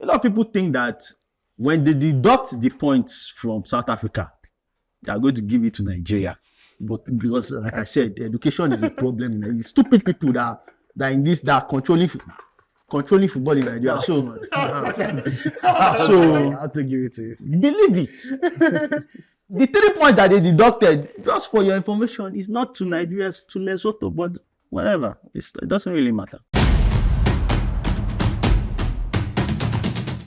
lot of people think that when they deduct the points from South Africa, they are going to give it to Nigeria. But because, like I said, education is a problem. It's stupid people that are controlling football in Nigeria. So I'll take it to you. Believe it. The 3 points that they deducted, just for your information, is not to Nigeria, it's to Lesotho, but whatever. It doesn't really matter.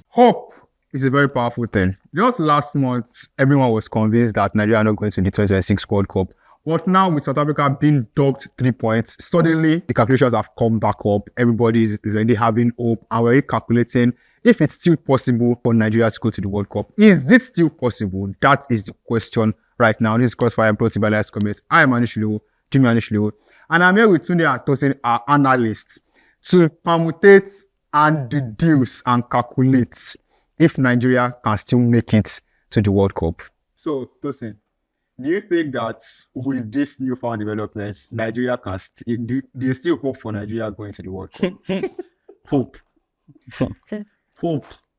Hope is a very powerful thing. Just last month, everyone was convinced that Nigeria are not going to the 2026 World Cup. But now with South Africa being docked 3 points, suddenly the calculations have come back up. Everybody is already having hope and we're calculating if it's still possible for Nigeria to go to the World Cup. Is it still possible? That is the question right now. This is Crossfire brought to you by Last Comments. I am Jimmy Anishlewo, and I'm here with Tunde and Tosin, our analysts, to permutate and deduce and calculate if Nigeria can still make it to the World Cup. So, Tosin, do you think that with this newfound developments, Nigeria can do you still hope for Nigeria going to the World Cup? Hope.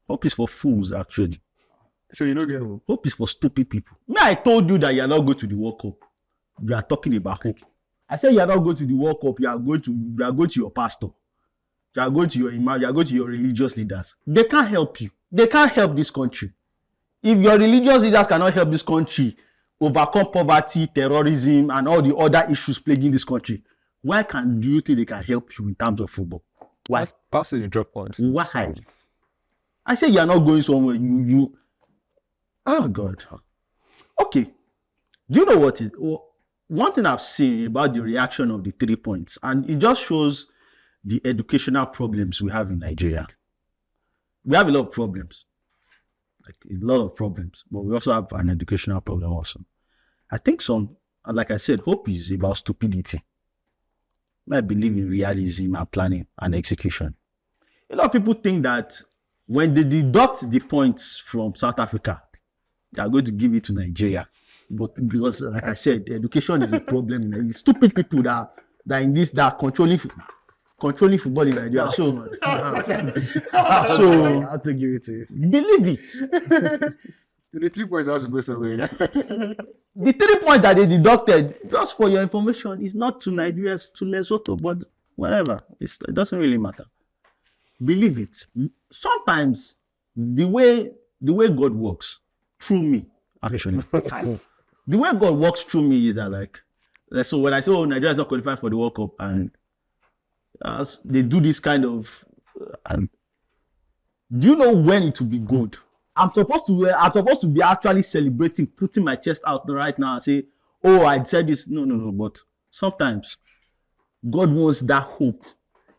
Hope is for fools, actually. So you don't get hope? Hope is for stupid people. I told you that you are not going to the World Cup. You are talking about hope. I said you are not going to the World Cup. You are going to your pastor. You are going to your imam. You are going to your religious leaders. They can't help you. They can't help this country. If your religious leaders cannot help this country overcome poverty, terrorism, and all the other issues plaguing this country, do you think they can help you in terms of football? Why? Passing the drop points. Why? I say you are not going somewhere. Oh God. Okay. Do you know what it? One thing I've seen about the reaction of the 3 points, and it just shows the educational problems we have in Nigeria. We have a lot of problems, but we also have an educational problem also. I think like I said, hope is about stupidity. I believe in realism and planning and execution. A lot of people think that when they deduct the points from South Africa, they are going to give it to Nigeria. But because, like I said, education is a problem. It's stupid people that are controlling football in Nigeria. So I'll take it to you. Believe it. The 3 points have to go somewhere. The 3 points that they deducted, just for your information, is not to Nigeria, it's to Lesotho, but whatever. It doesn't really matter. Believe it. Sometimes the way God works through me, actually, the way God works through me is that so when I say, Nigeria is not qualified for the World Cup, and they do this kind of, do you know when it will be good? I'm supposed to be actually celebrating, putting my chest out right now and say, I said this. No. But sometimes God wants that hope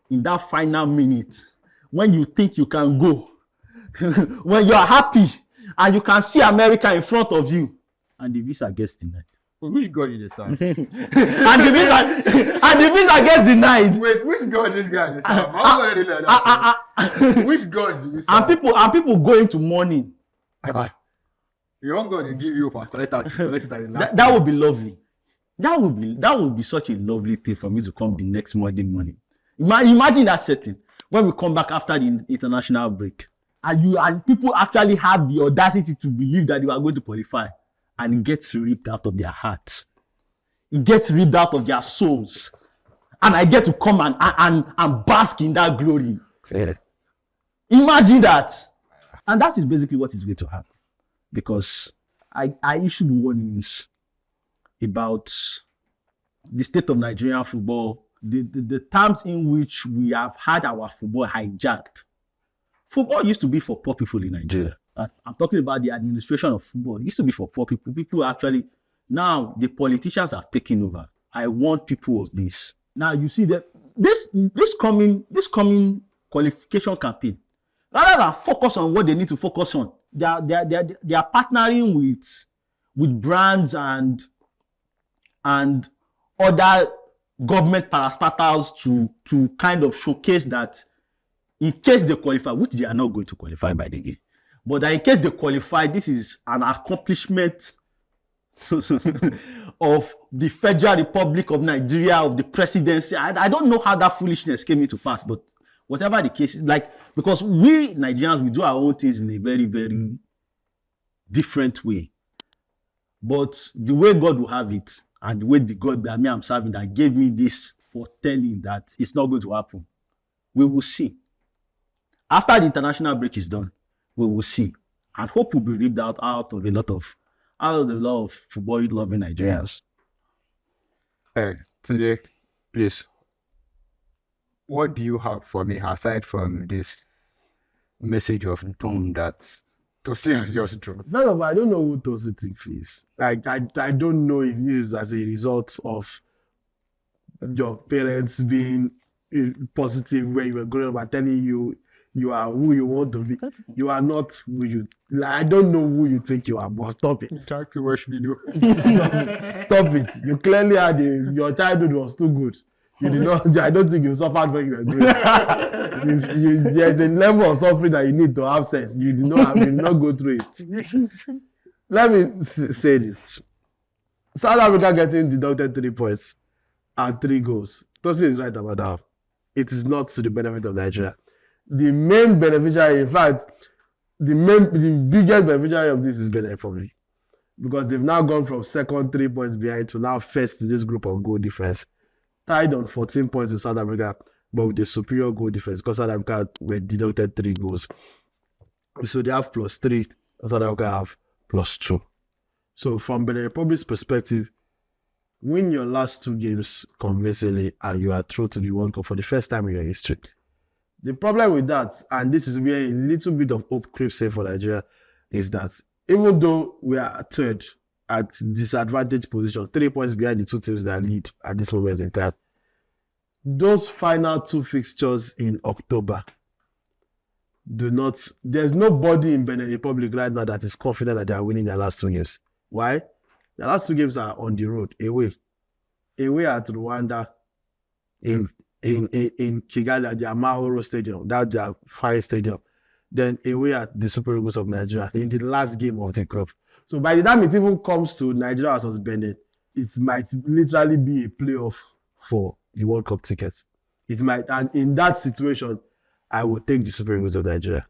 in that final minute when you think you can go, when you are happy and you can see America in front of you, and the visa gets denied. Which God is the son? and the visa gets denied. Wait, which God this guy is? Which God do you serve? And people go into mourning. Your own God will give you for that would be lovely. That would be such a lovely thing for me to come the next Monday morning. Imagine that setting when we come back after the international break, and people actually have the audacity to believe that they are going to qualify. And it gets ripped out of their hearts. It gets ripped out of their souls. And I get to come and bask in that glory. Yeah. Imagine that. And that is basically what is going to happen. Because I issued warnings about the state of Nigerian football, the terms in which we have had our football hijacked. Football used to be for poor people in Nigeria. I'm talking about the administration of football. It used to be for poor people. People actually, now the politicians are taking over. I want people of this. Now you see that this coming qualification campaign, rather than focus on what they need to focus on, they are partnering with brands and other government parastatals to kind of showcase that in case they qualify, which they are not going to qualify by the way. But that in case they qualify, this is an accomplishment of the Federal Republic of Nigeria, of the presidency. I don't know how that foolishness came into pass, but whatever the case is, like, because we Nigerians, we do our own things in a very, very different way. But the way God will have it, and the way the God that me I'm serving that gave me this foretelling that it's not going to happen, we will see. After the international break is done, we will see. And hope will be ripped out of a lot of football loving Nigerians. Hey, today, please, what do you have for me aside from this message of doom that Tosin has just dropped? First of all, I don't know who Tosin is. Like, I don't know if this is as a result of your parents being positive when you were growing up and telling you you are who you want to be. You are not who you. Like, I don't know who you think you are, but stop it. Talk to watch video. Stop it. You clearly had your childhood was too good. You did not. I don't think you suffered when you were growing up. There's a level of suffering that you need to have sense. You did not go through it. Let me say this: South Africa getting deducted 3 points and 3 goals. Tosin is right about that. It is not to the benefit of Nigeria. The main beneficiary, in fact, the biggest beneficiary of this is Benin Republic, because they've now gone from second 3 points behind to now first in this group of goal difference, tied on 14 points in South Africa, but with a superior goal difference because South Africa were deducted 3 goals. So they have +3, and South Africa have +2. So from Benin Republic's perspective, win your last 2 games convincingly and you are through to the World Cup for the first time in your history. The problem with that, and this is where a little bit of hope creeps in for Nigeria, is that even though we are third at disadvantaged position, 3 points behind the 2 teams that lead at this moment in time, those final 2 fixtures in October there's nobody in Benin Republic right now that is confident that they are winning their last 2 games. Why? The last 2 games are on the road, away at Rwanda, in Kigali at the Amahoro Stadium, that's their fire stadium. Then away at the Super Eagles of Nigeria in the last game of the group. So by the time it even comes to Nigeria versus Benin, it might literally be a playoff for the World Cup tickets. It might, and in that situation, I would take the Super Eagles of Nigeria.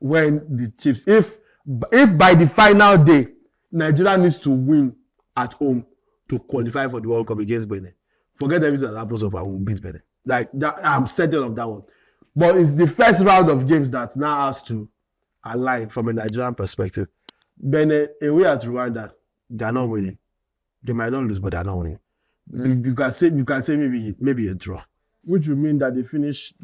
When the Chiefs, if by the final day, Nigeria needs to win at home to qualify for the World Cup against Benin, forget everything that happens of our will beat Benin. Like that, I'm certain of that one. But it's the first round of games that now has to align from a Nigerian perspective. Benin away at Rwanda, they are not winning. They might not lose, but they are not winning. You can say maybe a draw, which would mean that they finish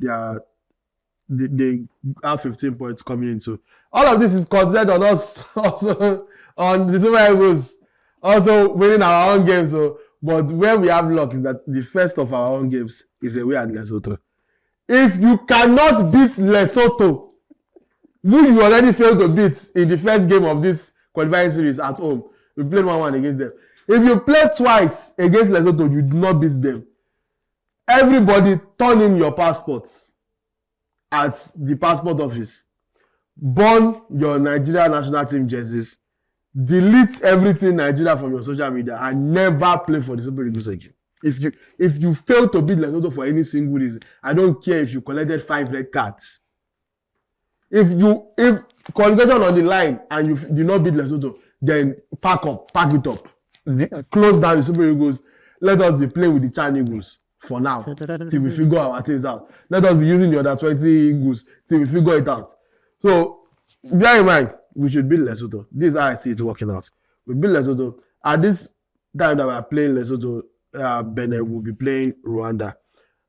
they have 15 points coming into. All of this is considered on us also on the Super Eagles also winning our own games. So, but where we have luck is that the first of our own games is away at Lesotho. If you cannot beat Lesotho, who you already failed to beat in the first game of this qualifying series at home, we played 1-1 against them. If you play twice against Lesotho, you do not beat them. Everybody turn in your passports at the passport office. Burn your Nigeria national team jerseys. Delete everything Nigeria from your social media and never play for the Super Eagles again. If you fail to beat Lesotho for any single reason, I don't care if you collected 5 red cards. If qualification on the line and you did not beat Lesotho, then pack it up. Close down the Super Eagles. Let us be playing with the Chan Eagles for now till we figure our things out. Let us be using the other 20 Eagles till we figure it out. So bear in mind, we should beat Lesotho. This is how I see it working out. We beat Lesotho. At this time that we are playing Lesotho, Benin will be playing Rwanda.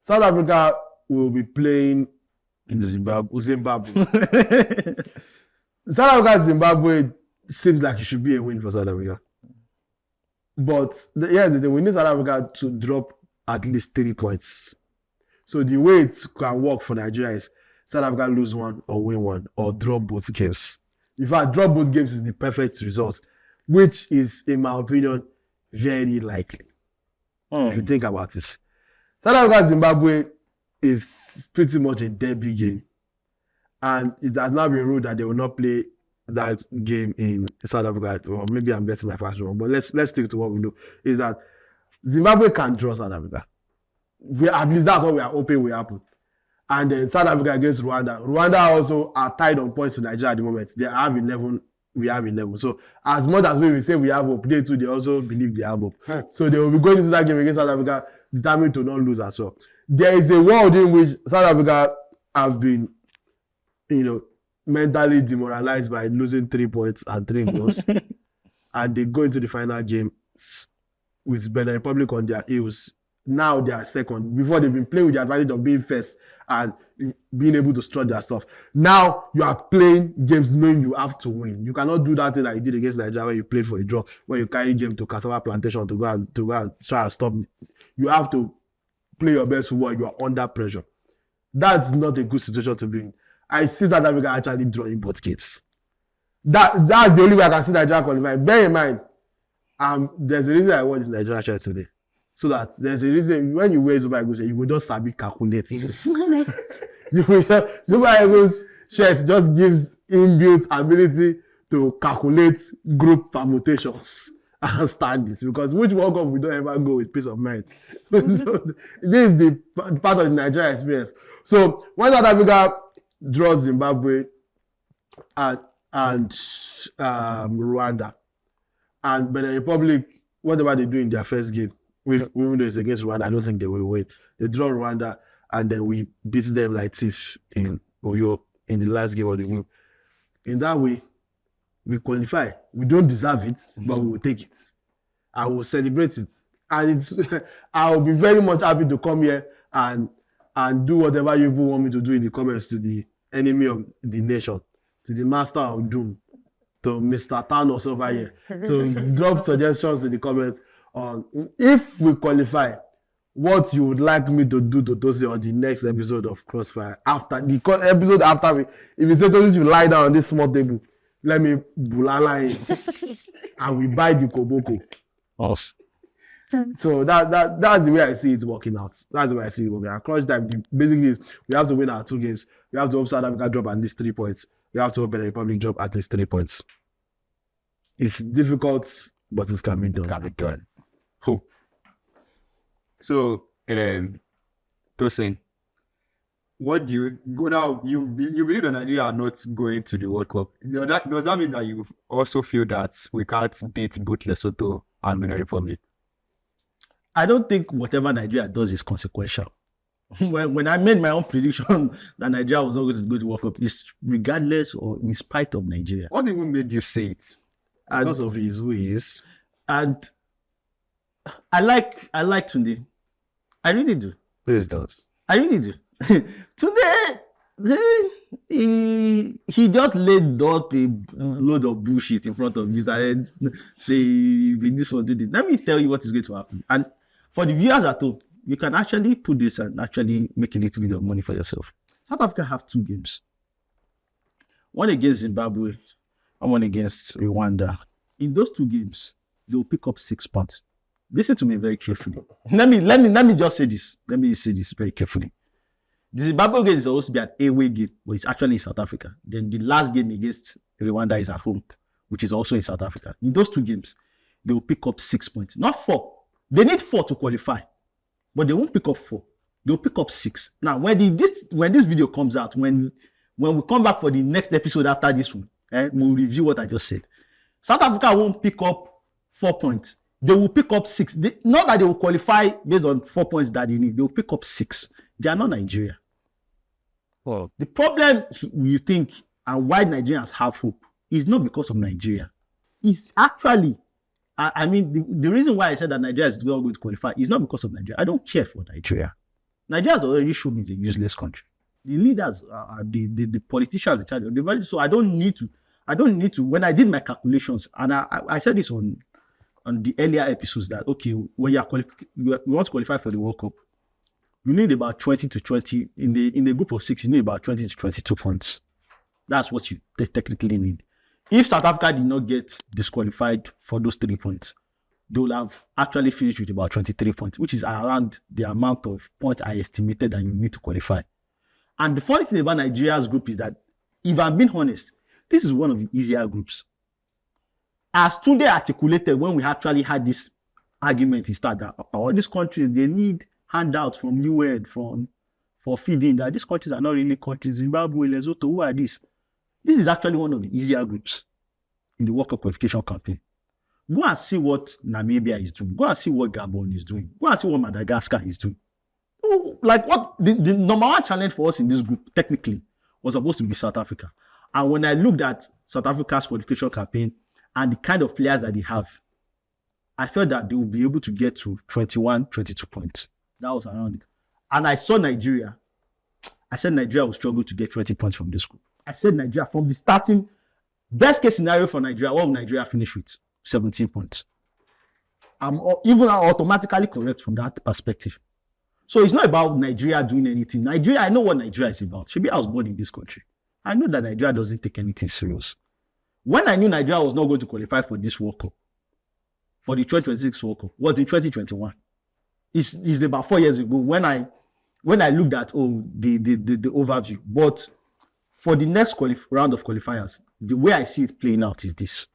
South Africa will be playing in Zimbabwe. South Africa, Zimbabwe seems like it should be a win for South Africa. But here's the thing, we need South Africa to drop at least 3 points. So the way it can work for Nigeria is South Africa lose 1 or win 1 or drop both games. In fact, drop both games is the perfect result, which is, in my opinion, very likely. If you think about it. South Africa, Zimbabwe is pretty much a derby game. And it has now been ruled that they will not play that game in South Africa. Or maybe I'm getting my facts wrong, but let's stick to what we know. Is that Zimbabwe can draw South Africa. At least that's what we are hoping will happen. And then South Africa against Rwanda. Rwanda also are tied on points to Nigeria at the moment. They have 11. We have 11. So as much as we say we have hope, they too, they also believe they have hope. So they will be going into that game against South Africa determined to not lose as well. There is a world in which South Africa have been, mentally demoralized by losing 3 points and 3 goals. And they go into the final game with Benin Republic on their heels. Now they are second. Before they've been playing with the advantage of being first and being able to strut their stuff. Now you are playing games knowing you have to win. You cannot do that thing that you did against Nigeria when you played for a draw, when you carry game to Cassava Plantation to go and try and stop. You have to play your best football. You are under pressure. That's not a good situation to be in. I see South Africa actually drawing both games. That's the only way I can see Nigeria qualifying. Bear in mind, there's a reason I wore this Nigeria shirt today. So that there's a reason when you wear Super Eagles, you will just sabi calculate this. Super Eagles shirt just gives inbuilt ability to calculate group permutations and standings. Because which World Cup we don't ever go with peace of mind. So this is the part of the Nigeria experience. So when South Africa draws Zimbabwe and Rwanda, and Benin Republic, whatever they do in their first game, even though it's against Rwanda, I don't think they will win. They draw Rwanda, and then we beat them like thieves in Oyo in the last game of the group. In that way, we qualify. We don't deserve it, but we will take it. I will celebrate it. And I will be very much happy to come here and do whatever you want me to do in the comments to the enemy of the nation, to the master of doom, to Mr. Thanos over here. So drop suggestions in the comments on if we qualify, what you would like me to do to Tosi on the next episode of Crossfire. After the episode if you say Tosi should lie down on this small table, let me bulala him and we buy the koboko. Awesome. So that's the way I see it working out. That's the way I see it working out. Crunch time basically is we have to win our 2 games. We have to hope South Africa drop at least 3 points. We have to hope the Republic drop at least 3 points. It's difficult, but it can be done. It can be done. Cool. So, Tosin, what do you go now? You believe that Nigeria are not going to the World Cup? Does that mean that you also feel that we can't beat both Lesotho and Benin Republic? I don't think whatever Nigeria does is consequential. When I made my own prediction that Nigeria was not going to go to World Cup, it's regardless or in spite of Nigeria. What even made you say it? Because of his ways. And I like Tunde. I really do. Please don't. I really do. Tunde, he just laid up a load of bullshit in front of me and say, this one, do this. Let me tell you what is going to happen. And for the viewers at home, you can actually put this and actually make a little bit of money for yourself. South Africa have 2 games. One against Zimbabwe and one against Rwanda. In those 2 games, they will pick up 6 points. Listen to me very carefully. Let me just say this. Let me say this very carefully. The Zimbabwe game is supposed to be an away game, but it's actually in South Africa. Then the last game against Rwanda is at home, which is also in South Africa. In those 2 games, they will pick up 6 points. Not 4. They need 4 to qualify, but they won't pick up 4. They'll pick up 6. Now, when this video comes out, when we come back for the next episode after this one, we'll review what I just said. South Africa won't pick up 4 points. They will pick up 6. Not that they will qualify based on 4 points that they need. They will pick up 6. They are not Nigeria. Well, the problem you think and why Nigerians have hope is not because of Nigeria. It's actually, the reason why I said that Nigeria is not going to qualify is not because of Nigeria. I don't care for Nigeria. Nigeria has already shown me it's a useless country. The leaders are the politicians in charge. So I don't need to. When I did my calculations, and I said this on the earlier episodes that, okay, when you want to qualify for the World Cup, you need about 20 to 20, in the group of 6, you need about 20 to 22 points. That's what you technically need. If South Africa did not get disqualified for those 3 points, they will have actually finished with about 23 points, which is around the amount of points I estimated that you need to qualify. And the funny thing about Nigeria's group is that, if I'm being honest, this is one of the easier groups. As Tunde articulated when we actually had this argument, he started that all these countries, they need handouts from UN, from for feeding that these countries are not really countries. Zimbabwe, Lesotho, who are these? This is actually one of the easier groups in the World Cup qualification campaign. Go and see what Namibia is doing. Go and see what Gabon is doing. Go and see what Madagascar is doing. Like what the number one challenge for us in this group, technically, was supposed to be South Africa. And when I looked at South Africa's qualification campaign and the kind of players that they have, I felt that they will be able to get to 21, 22 points. That was around it. And I saw Nigeria. I said Nigeria will struggle to get 20 points from this group. I said Nigeria from the starting, best case scenario for Nigeria, what will Nigeria finish with? 17 points. I'm automatically correct from that perspective. So it's not about Nigeria doing anything. Nigeria, I know what Nigeria is about. Maybe I was born in this country. I know that Nigeria doesn't take anything serious. When I knew Nigeria was not going to qualify for this World Cup, for the 2026 World Cup, was in 2021. It's about 4 years ago when I looked at the overview. But for the next round of qualifiers, the way I see it playing out is this.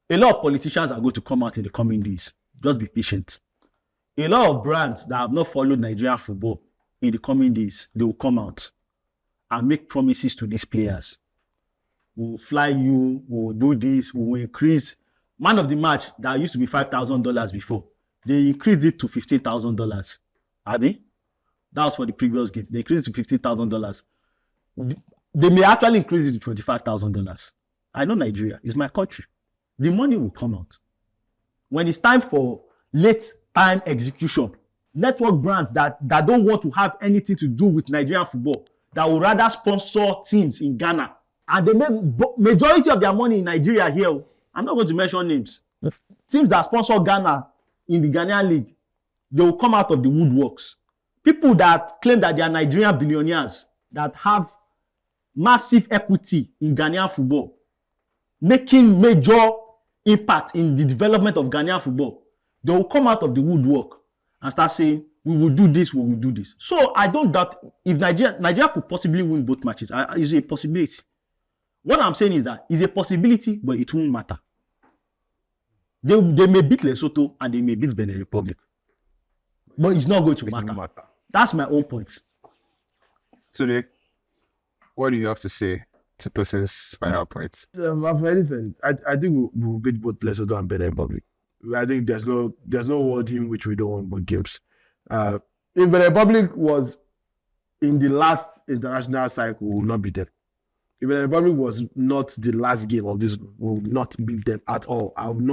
A lot of politicians are going to come out in the coming days. Just be patient. A lot of brands that have not followed Nigerian football in the coming days, they will come out and make promises to these players. We will fly you, we will do this, we will increase. Man of the match that used to be $5,000 before, they increased it to $15,000. Abi? That was for the previous game. They increased it to $15,000. They may actually increase it to $25,000. I know Nigeria. It's my country. The money will come out. When it's time for late time execution, network brands that don't want to have anything to do with Nigerian football, that will rather sponsor teams in Ghana, and they make majority of their money in Nigeria here. I'm not going to mention names. Teams that sponsor Ghana in the Ghanaian league, they will come out of the woodworks. People that claim that they are Nigerian billionaires, that have massive equity in Ghanaian football, making major impact in the development of Ghanaian football, they will come out of the woodwork and start saying, we will do this, we will do this. So I don't doubt if Nigeria could possibly win both matches. It's a possibility. What I'm saying is that it's a possibility, but it won't matter. They may beat Lesotho and they may beat Benin Republic. But it's not going to matter. That's my own point. So, Nick, what do you have to say to Tosin's final points? I've already said it. I think we'll beat both Lesotho and Benin Republic. I think there's no world in which we don't win both games. If Benin Republic was in the last international cycle, we will not beat them. If Benin Republic was not the last game of this, we will not beat them at all. I would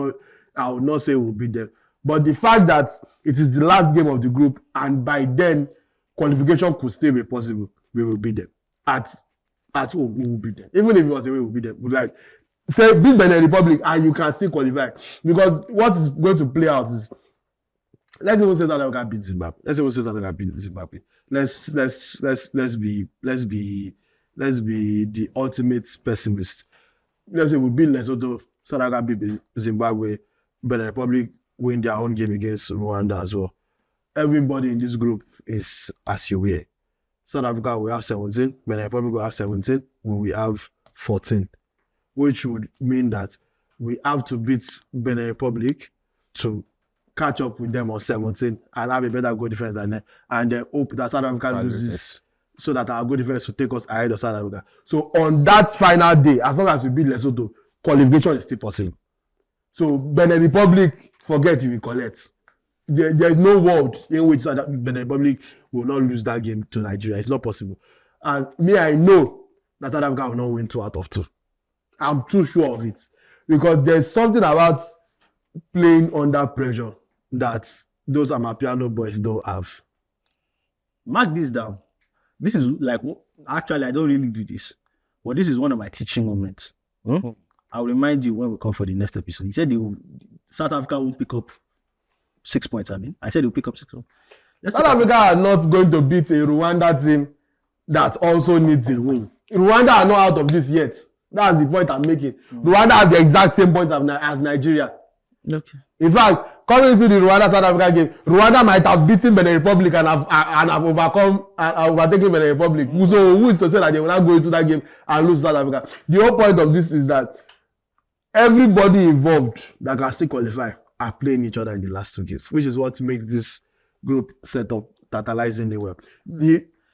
not say we'll beat them. But the fact that it is the last game of the group and by then qualification could still be possible, we will beat them. At home, we will beat them. Even if it was away, we will beat them. We'll like say beat Benin Republic and you can still qualify. Because what is going to play out is, let's even say that we can beat Zimbabwe. Let's be the ultimate pessimist. Let's say we beat Lesotho, South Africa beat Zimbabwe, Benin Republic win their own game against Rwanda as well. Everybody in this group is as you were. South Africa will have 17, Benin Republic will have 17, we will have 14, which would mean that we have to beat Benin Republic to catch up with them on 17 and have a better goal defense than them, and then hope that South Africa loses so that our goal defense will take us ahead of South Africa. So on that final day, as long as we beat Lesotho, qualification is still possible. So Benin Republic, forget if we collect. There is no world in which Benin Republic will not lose that game to Nigeria. It's not possible. And I know that South Africa will not win 2 out of 2. I'm too sure of it. Because there's something about playing under pressure that those Amapiano boys don't have. Mark this down. This is like, actually, I don't really do this. But this is one of my teaching moments. I'll remind you when we come for the next episode. He said South Africa won't pick up 6 points. I said they'll pick up 6 points. South Africa are not going to beat a Rwanda team that also needs a win. Rwanda are not out of this yet. That's the point I'm making. Rwanda have the exact same points as Nigeria. Okay. In fact, coming into the Rwanda-South Africa game, Rwanda might have beaten Benin Republic and have overtaken Benin Republic. So who is to say that they will not go into that game and lose South Africa? The whole point of this is that everybody involved that can still qualify are playing each other in the last 2 games, which is what makes this group set up tantalizing the world.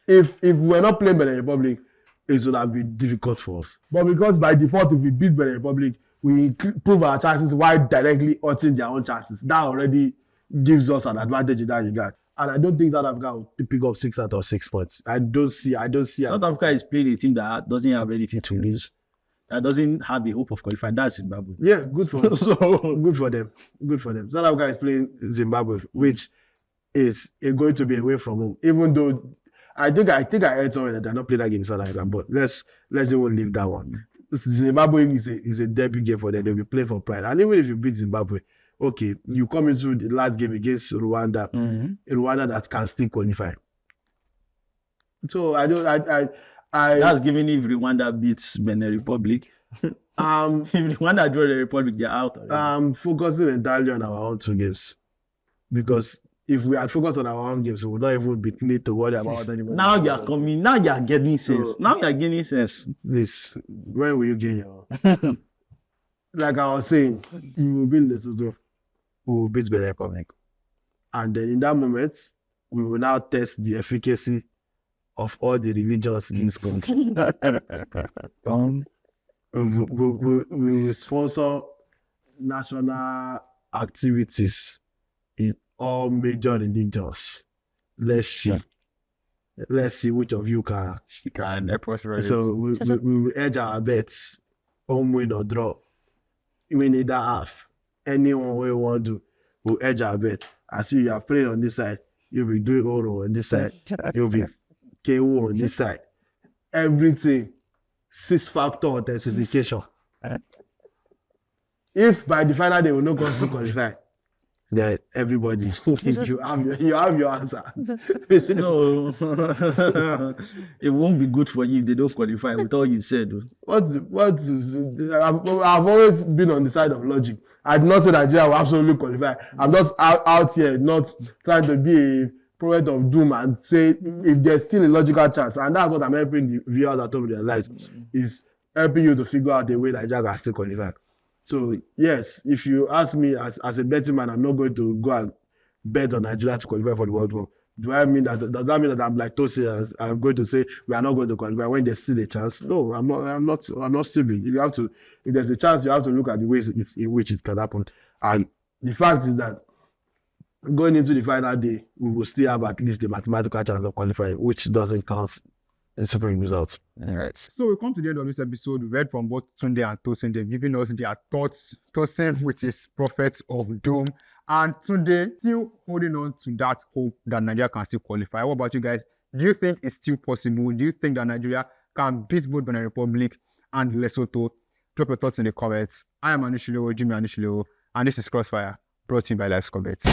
If we're not playing Benin Republic, it would have been difficult for us. But because by default, if we beat Benin Republic, we prove our chances while directly hurting their own chances. That already gives us an advantage in that regard. And I don't think South Africa will pick up 6 out of 6 points. I don't see. South Africa is playing a team that doesn't have anything to lose, that doesn't have a hope of qualifying. That's Zimbabwe. Yeah, good for them. So Good for them. Good for them. South Africa is playing Zimbabwe, which is going to be away from home. Even though I think I heard somewhere that they're not playing that game in South Africa, but let's even leave that one. Zimbabwe is a debut game for them. They'll be playing for pride. And even if you beat Zimbabwe, okay, you come into the last game against Rwanda, Rwanda that can still qualify. So that's giving if Rwanda beats Benin Republic. If Rwanda draw the Republic, they're out already. Focusing entirely on our own 2 games. Because if we had focused on our own games, we would not even need to worry about anybody. Now you're coming, now you're getting sense. Now you're getting sense. This, when will you gain your like I was saying, you will beat Lesotho, we will beat Benin Republic. And then in that moment, we will now test the efficacy of all the religions in this country. We will sponsor national activities in all major religions. Let's see which of you can. So we will edge our bets, home win or draw. We need that half. Anyone we want to, will edge our bet. I see you are playing on this side, you'll be doing Oro on this side, you'll be KO on this side. Everything, 6-factor authentication. If by the final day we no go to qualify, then everybody, you have your answer. No, it won't be good for you if they don't qualify with all you said. I've always been on the side of logic. I did not say Nigeria will absolutely qualify. I'm just out here not trying to be a prophet of doom and say if there's still a logical chance, and that's what I'm helping the viewers at home realize, is helping you to figure out a way Nigeria can still qualify. So yes, if you ask me as a betting man, I'm not going to go and bet on Nigeria to qualify for the World Cup. Does that mean that I'm like Tosi, I'm going to say we are not going to qualify when there's still a chance? No, I'm not stupid. If there's a chance, you have to look at the ways in which it can happen. And the fact is that going into the final day, we will still have at least the mathematical chance of qualifying, which doesn't count in supreme results. All right. So we come to the end of this episode. We read from both Tunde and Tosin. They've given us their thoughts. Tosin with his prophets of doom, and Tunde still holding on to that hope that Nigeria can still qualify. What about you guys? Do you think it's still possible? Do you think that Nigeria can beat both Benin Republic and Lesotho? Drop your thoughts in the comments. I am Jimmy Anushilo, and this is Crossfire, brought to you by Live Score Bets.